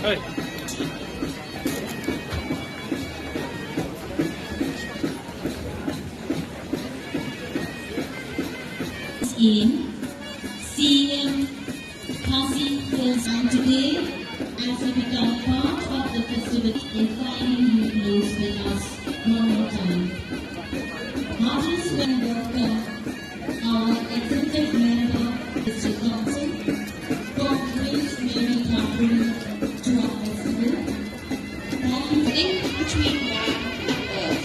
In CM Housing Hills, and today, as we become part of the festivity, inviting you close with us one more time. Heartiest welcome our executive member, Mr. Thompson, for Grace Mary Catherine to our festival. Thank you. Link between man and earth.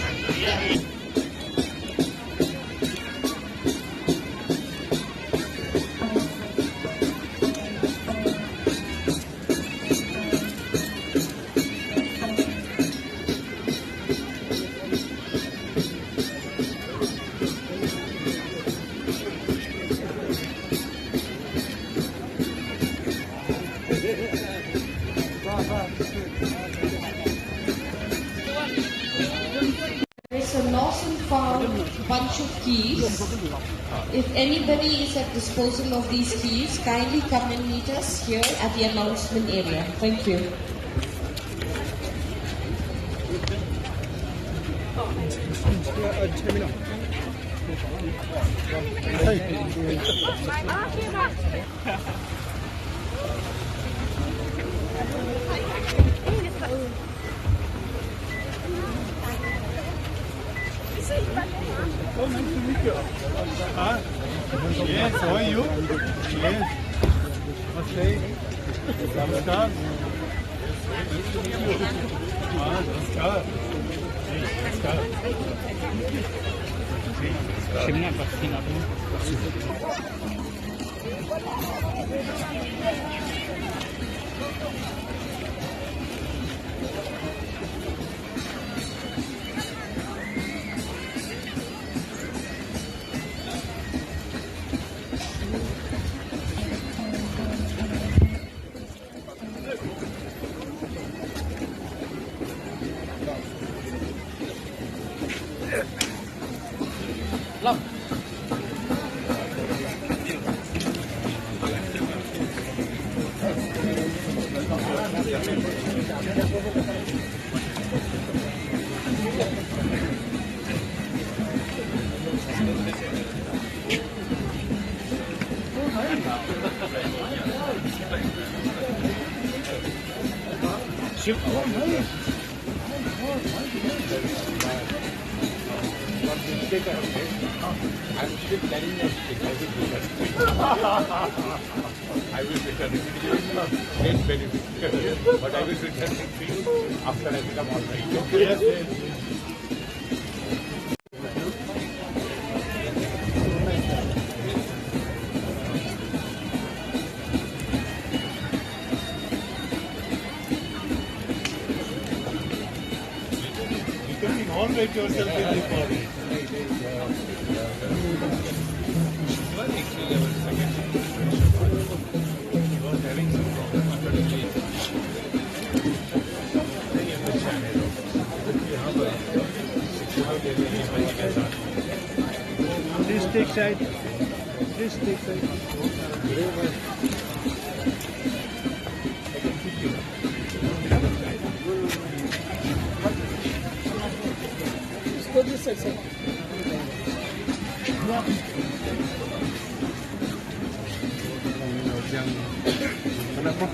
There's a lost and found bunch of keys. If anybody is at disposal of these keys, kindly come and meet us here at the announcement area. Thank you. Oh, nice to meet you. Yes, how are you? Yes. Okay. Namaskar. Nice to meet you. Namaskar. Namaskar. Shimla Pakistan. I'm still planning next week. I will return it. Great benefit. But I will return it after I become all right. Yes. You can involve yourself in the party. Please take side. Please take side. Go this side, sir. Kenapa?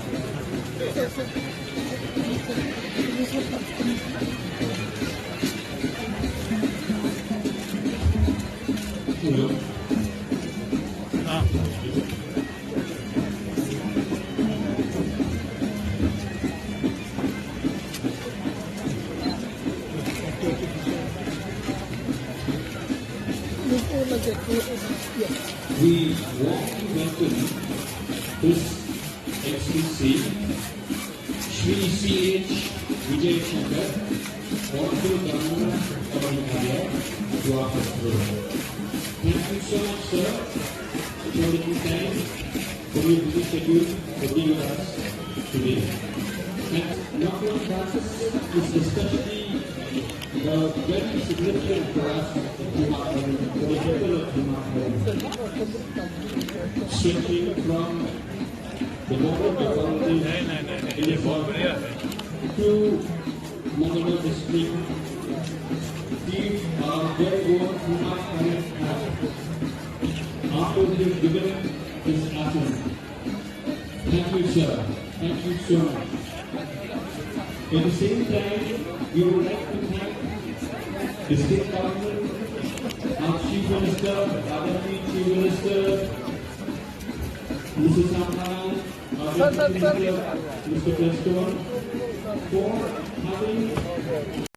We warmly welcome His Excellency Shri C.H. Vijay Shankar, Honorable Governor of India, to our festival. Thank you so much, sir, for taking time from your busy schedule to be with us today. And lockdown process is especially very significant for us for the people of Himachal. Switching from the moment authorities in the to Mangalore district Chief Jayawar Kumar Khalid after he has given his assent. Thank you, sir. Thank you so much. At the same time, we would like to thank the state government, our Chief Minister, Radhaji Chief Minister, Mr. Samran, our Deputy Minister, Mr. Preston, for having